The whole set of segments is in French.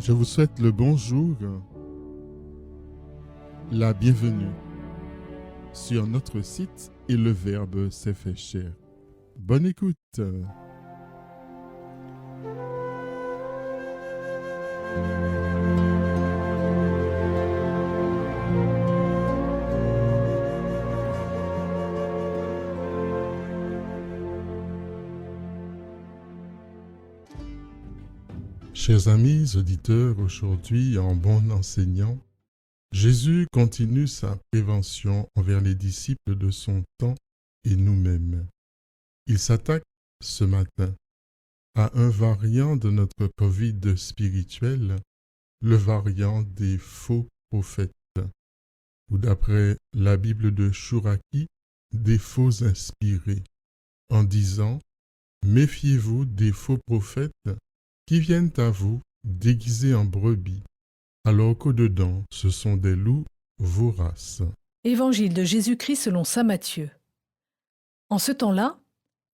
Je vous souhaite le bonjour, la bienvenue sur notre site et le Verbe s'est fait chair. Bonne écoute. Chers amis auditeurs, aujourd'hui, en bon enseignant, Jésus continue sa prévention envers les disciples de son temps et nous-mêmes. Il s'attaque ce matin à un variant de notre Covid spirituel, le variant des faux prophètes, ou d'après la Bible de Chouraki, des faux inspirés, en disant « Méfiez-vous des faux prophètes qui viennent à vous déguisés en brebis, alors qu'au-dedans, ce sont des loups voraces. » Évangile de Jésus-Christ selon saint Matthieu. En ce temps-là,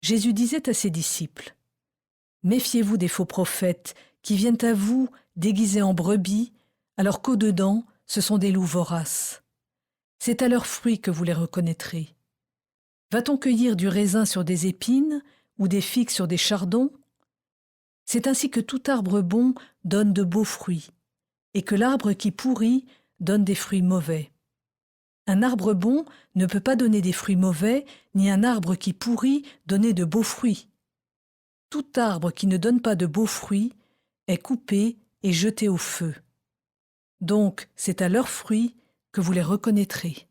Jésus disait à ses disciples : « Méfiez-vous des faux prophètes qui viennent à vous déguisés en brebis, alors qu'au-dedans, ce sont des loups voraces. C'est à leurs fruits que vous les reconnaîtrez. Va-t-on cueillir du raisin sur des épines ou des figues sur des chardons ? C'est ainsi que tout arbre bon donne de beaux fruits, et que l'arbre qui pourrit donne des fruits mauvais. Un arbre bon ne peut pas donner des fruits mauvais, ni un arbre qui pourrit donner de beaux fruits. Tout arbre qui ne donne pas de beaux fruits est coupé et jeté au feu. Donc, c'est à leurs fruits que vous les reconnaîtrez. »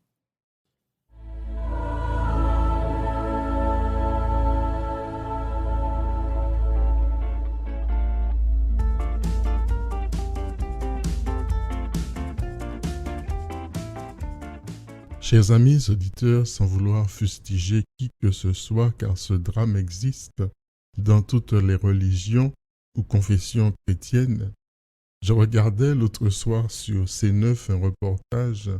Chers amis auditeurs, sans vouloir fustiger qui que ce soit, car ce drame existe dans toutes les religions ou confessions chrétiennes, je regardais l'autre soir sur C9 un reportage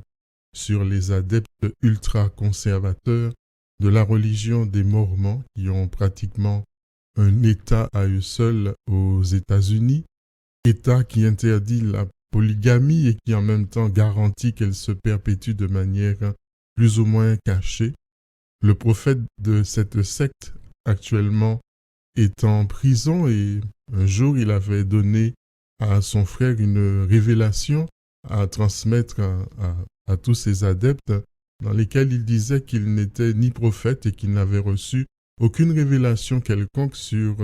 sur les adeptes ultra-conservateurs de la religion des Mormons qui ont pratiquement un État à eux seuls aux États-Unis, État qui interdit la polygamie et qui en même temps garantit qu'elle se perpétue de manière plus ou moins cachée. Le prophète de cette secte actuellement est en prison et un jour il avait donné à son frère une révélation à transmettre à tous ses adeptes dans lesquels il disait qu'il n'était ni prophète et qu'il n'avait reçu aucune révélation quelconque sur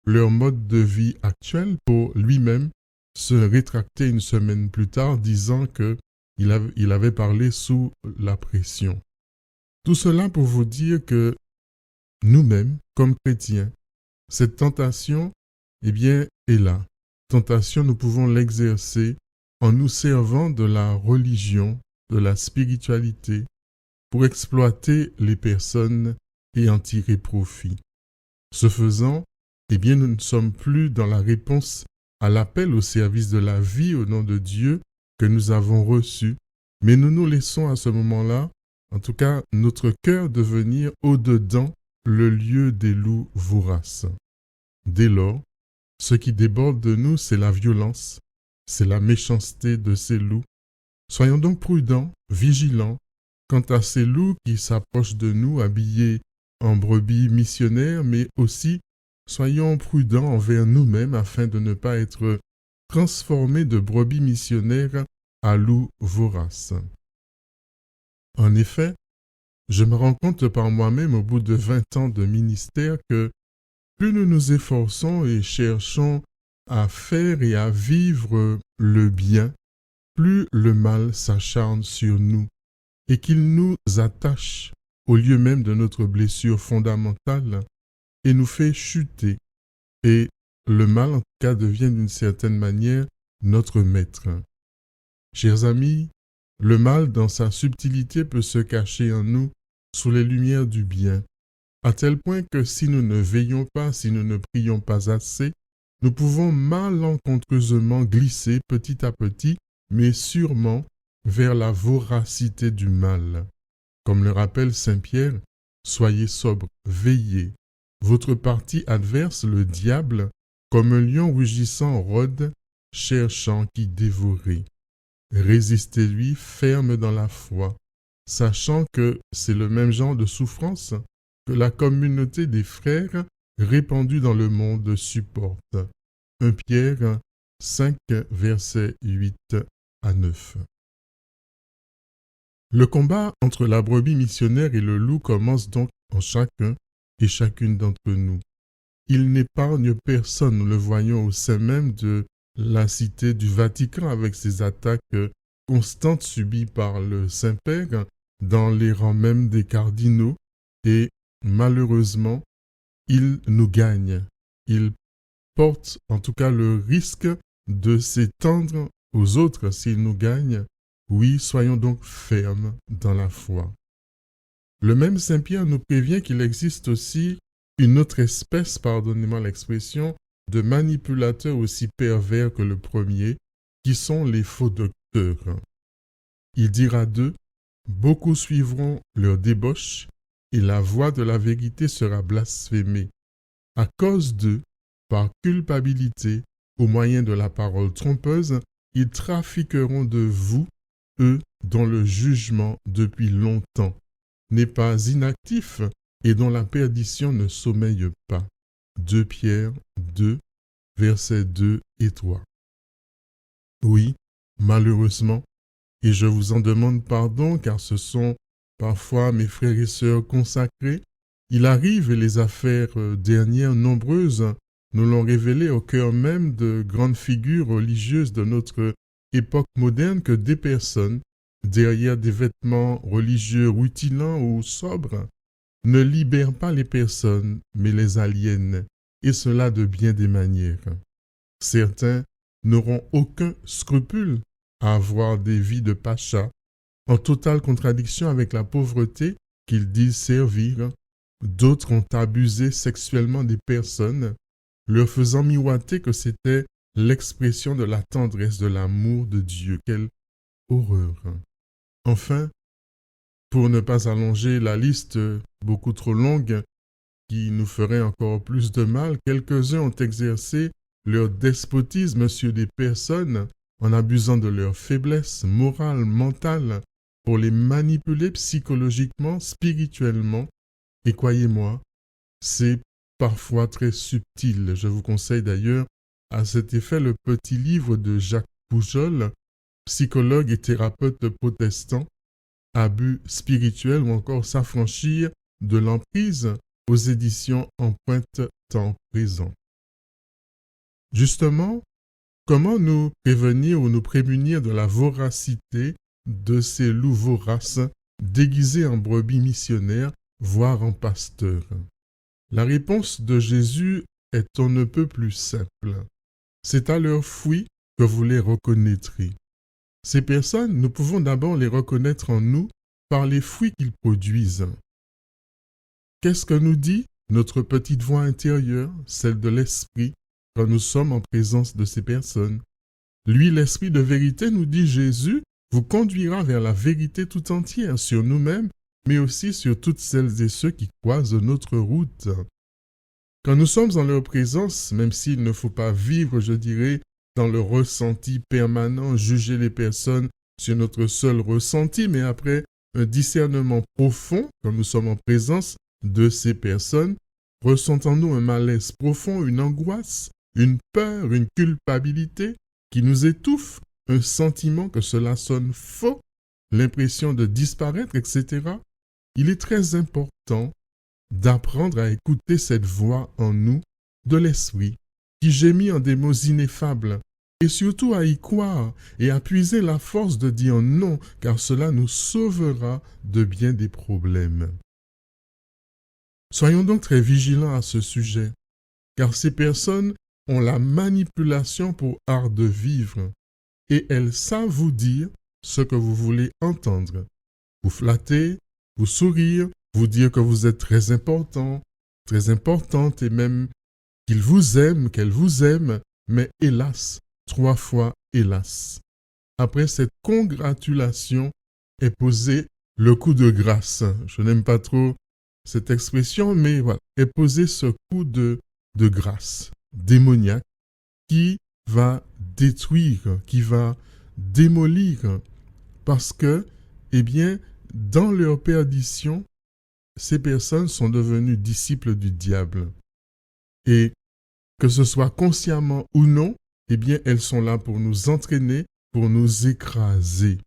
leur mode de vie actuel pour lui-même se rétracter une semaine plus tard, disant qu'il avait parlé sous la pression. Tout cela pour vous dire que nous-mêmes, comme chrétiens, cette tentation, est là. Tentation, nous pouvons l'exercer en nous servant de la religion, de la spiritualité, pour exploiter les personnes et en tirer profit. Ce faisant, nous ne sommes plus dans la réponse à l'appel au service de la vie au nom de Dieu que nous avons reçu, mais nous nous laissons à ce moment-là, en tout cas notre cœur devenir au-dedans le lieu des loups voraces. Dès lors, ce qui déborde de nous, c'est la violence, c'est la méchanceté de ces loups. Soyons donc prudents, vigilants, quant à ces loups qui s'approchent de nous habillés en brebis missionnaires, mais aussi soyons prudents envers nous-mêmes afin de ne pas être transformés de brebis missionnaires à loups voraces. En effet, je me rends compte par moi-même au bout de 20 ans de ministère que plus nous nous efforçons et cherchons à faire et à vivre le bien, plus le mal s'acharne sur nous et qu'il nous attache au lieu même de notre blessure fondamentale et nous fait chuter. Et le mal, en tout cas, devient d'une certaine manière notre maître. Chers amis, le mal, dans sa subtilité, peut se cacher en nous sous les lumières du bien, à tel point que si nous ne veillons pas, si nous ne prions pas assez, nous pouvons malencontreusement glisser petit à petit, mais sûrement, vers la voracité du mal. Comme le rappelle saint Pierre, soyez sobres, veillez. Votre parti adverse, le diable, comme un lion rugissant rôde, cherchant qui dévorer. Résistez-lui ferme dans la foi, sachant que c'est le même genre de souffrance que la communauté des frères répandue dans le monde supporte. 1 Pierre 5, versets 8 à 9. Le combat entre la brebis missionnaire et le loup commence donc en chacun et chacune d'entre nous. Il n'épargne personne, nous le voyons au sein même de la cité du Vatican avec ses attaques constantes subies par le Saint-Père dans les rangs même des cardinaux et malheureusement, il nous gagne. Il porte en tout cas le risque de s'étendre aux autres s'il nous gagne. Oui, soyons donc fermes dans la foi. Le même Saint Pierre nous prévient qu'il existe aussi une autre espèce, pardonnez-moi l'expression, de manipulateurs aussi pervers que le premier, qui sont les faux docteurs. Il dira d'eux, beaucoup suivront leur débauche, et la voix de la vérité sera blasphémée. À cause d'eux, par culpabilité, au moyen de la parole trompeuse, ils trafiqueront de vous, eux dont le jugement depuis longtemps n'est pas inactif et dont la perdition ne sommeille pas. 2 Pierre 2, versets 2 et 3. Oui, malheureusement, et je vous en demande pardon car ce sont parfois mes frères et sœurs consacrés, il arrive et les affaires dernières nombreuses nous l'ont révélé au cœur même de grandes figures religieuses de notre époque moderne que des personnes, derrière des vêtements religieux rutilants ou sobres, ne libèrent pas les personnes, mais les aliènent, et cela de bien des manières. Certains n'auront aucun scrupule à avoir des vies de pacha, en totale contradiction avec la pauvreté qu'ils disent servir. D'autres ont abusé sexuellement des personnes, leur faisant miroiter que c'était l'expression de la tendresse, de l'amour de Dieu. Quelle horreur! Enfin, pour ne pas allonger la liste beaucoup trop longue qui nous ferait encore plus de mal, quelques-uns ont exercé leur despotisme sur des personnes en abusant de leur faiblesse morale, mentale, pour les manipuler psychologiquement, spirituellement. Et croyez-moi, c'est parfois très subtil. Je vous conseille d'ailleurs à cet effet le petit livre de Jacques Poujol, psychologue et thérapeute protestant, Abus spirituels ou encore S'affranchir de l'emprise aux éditions Empreinte Temps Présent. Justement, comment nous prévenir ou nous prémunir de la voracité de ces loups voraces déguisés en brebis missionnaires, voire en pasteurs? La réponse de Jésus est on ne peut plus simple. C'est à leurs fruits que vous les reconnaîtrez. Ces personnes, nous pouvons d'abord les reconnaître en nous par les fruits qu'ils produisent. Qu'est-ce que nous dit notre petite voix intérieure, celle de l'esprit, quand nous sommes en présence de ces personnes? Lui, l'esprit de vérité, nous dit Jésus, vous conduira vers la vérité tout entière sur nous-mêmes, mais aussi sur toutes celles et ceux qui croisent notre route. Quand nous sommes en leur présence, même s'il ne faut pas vivre, je dirais, dans le ressenti permanent, juger les personnes sur notre seul ressenti, mais après un discernement profond, quand nous sommes en présence de ces personnes, ressentons-nous un malaise profond, une angoisse, une peur, une culpabilité qui nous étouffe, un sentiment que cela sonne faux, l'impression de disparaître, etc. Il est très important d'apprendre à écouter cette voix en nous de l'esprit qui gémit en des mots ineffables et surtout à y croire et à puiser la force de dire non car cela nous sauvera de bien des problèmes. Soyons donc très vigilants à ce sujet car ces personnes ont la manipulation pour art de vivre et elles savent vous dire ce que vous voulez entendre, vous flatter, vous sourire, vous dire que vous êtes très important, très importante et même qu'ils vous aiment, qu'elles vous aiment, mais hélas, 3 fois hélas. Après cette congratulation est posé le coup de grâce. Je n'aime pas trop cette expression, mais voilà, est posé ce coup de grâce démoniaque qui va détruire, qui va démolir, parce que, eh bien, dans leur perdition, ces personnes sont devenues disciples du diable. Et que ce soit consciemment ou non, eh bien, elles sont là pour nous entraîner, pour nous écraser,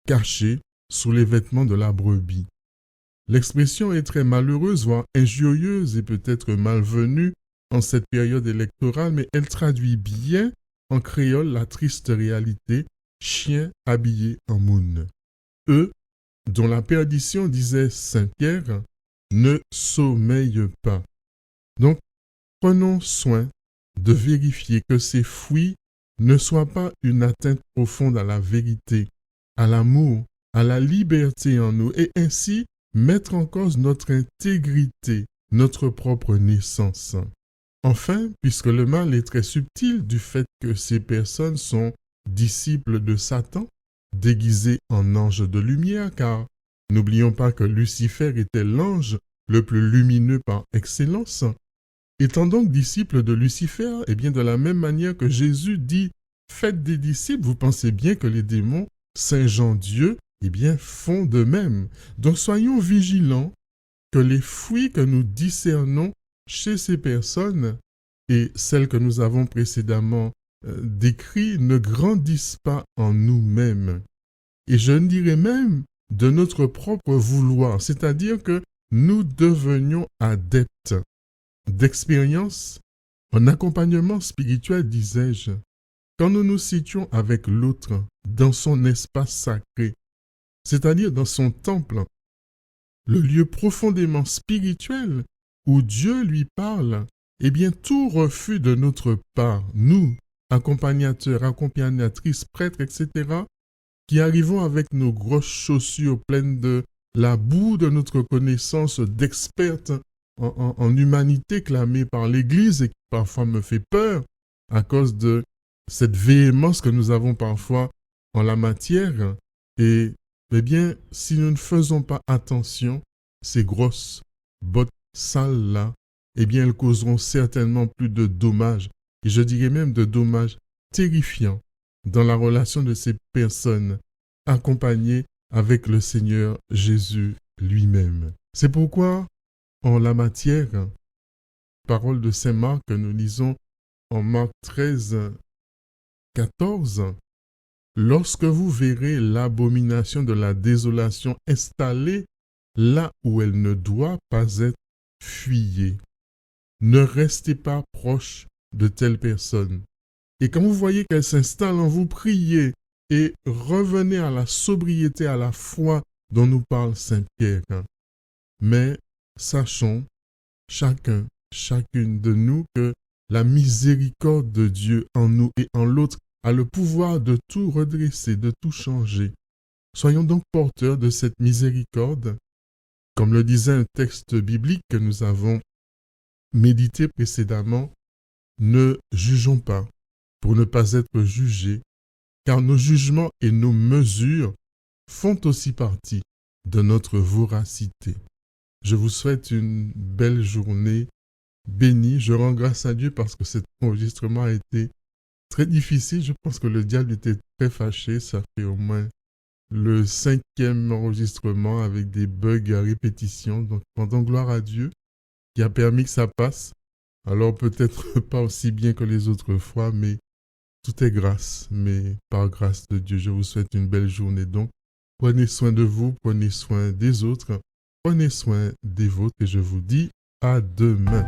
cachées sous les vêtements de la brebis. L'expression est très malheureuse, voire injurieuse et peut-être malvenue en cette période électorale, mais elle traduit bien en créole la triste réalité, chien habillé en moune. Eux, dont la perdition, disait saint Pierre, ne sommeillent pas. Donc, prenons soin de vérifier que ces fruits ne soient pas une atteinte profonde à la vérité, à l'amour, à la liberté en nous, et ainsi mettre en cause notre intégrité, notre propre naissance. Enfin, puisque le mal est très subtil du fait que ces personnes sont disciples de Satan, déguisés en anges de lumière, car n'oublions pas que Lucifer était l'ange le plus lumineux par excellence. Étant donc disciples de Lucifer, et bien de la même manière que Jésus dit « Faites des disciples », vous pensez bien que les démons, Saint Jean Dieu, eh bien font de même. Donc soyons vigilants que les fruits que nous discernons chez ces personnes et celles que nous avons précédemment décrites ne grandissent pas en nous-mêmes. Et je dirais même de notre propre vouloir, c'est-à-dire que nous devenions adeptes d'expérience en accompagnement spirituel, disais-je, quand nous nous situons avec l'autre dans son espace sacré, c'est-à-dire dans son temple, le lieu profondément spirituel où Dieu lui parle, eh bien tout refus de notre part, nous, accompagnateurs, accompagnatrices, prêtres, etc., qui arrivons avec nos grosses chaussures pleines de la boue de notre connaissance d'expertes en humanité clamée par l'Église et qui parfois me fait peur à cause de cette véhémence que nous avons parfois en la matière. Et eh bien, si nous ne faisons pas attention, ces grosses bottes sales-là, eh bien, elles causeront certainement plus de dommages, et je dirais même de dommages terrifiants dans la relation de ces personnes accompagnées avec le Seigneur Jésus lui-même. C'est pourquoi, en la matière, parole de saint Marc que nous lisons en Marc 13, 14, lorsque vous verrez l'abomination de la désolation installée là où elle ne doit pas être, fuyez. Ne restez pas proche de telle personne. Et quand vous voyez qu'elle s'installe en vous, priez et revenez à la sobriété, à la foi dont nous parle saint Pierre. Mais sachons, chacune de nous, que la miséricorde de Dieu en nous et en l'autre a le pouvoir de tout redresser, de tout changer. Soyons donc porteurs de cette miséricorde. Comme le disait un texte biblique que nous avons médité précédemment, ne jugeons pas pour ne pas être jugés, car nos jugements et nos mesures font aussi partie de notre voracité. Je vous souhaite une belle journée bénie. Je rends grâce à Dieu parce que cet enregistrement a été très difficile. Je pense que le diable était très fâché. Ça fait au moins le 5e enregistrement avec des bugs à répétition. Donc, rendons gloire à Dieu qui a permis que ça passe. Alors, peut-être pas aussi bien que les autres fois, mais tout est grâce. Mais par grâce de Dieu, je vous souhaite une belle journée. Donc, prenez soin de vous, prenez soin des autres, prenez soin des vôtres et je vous dis à demain.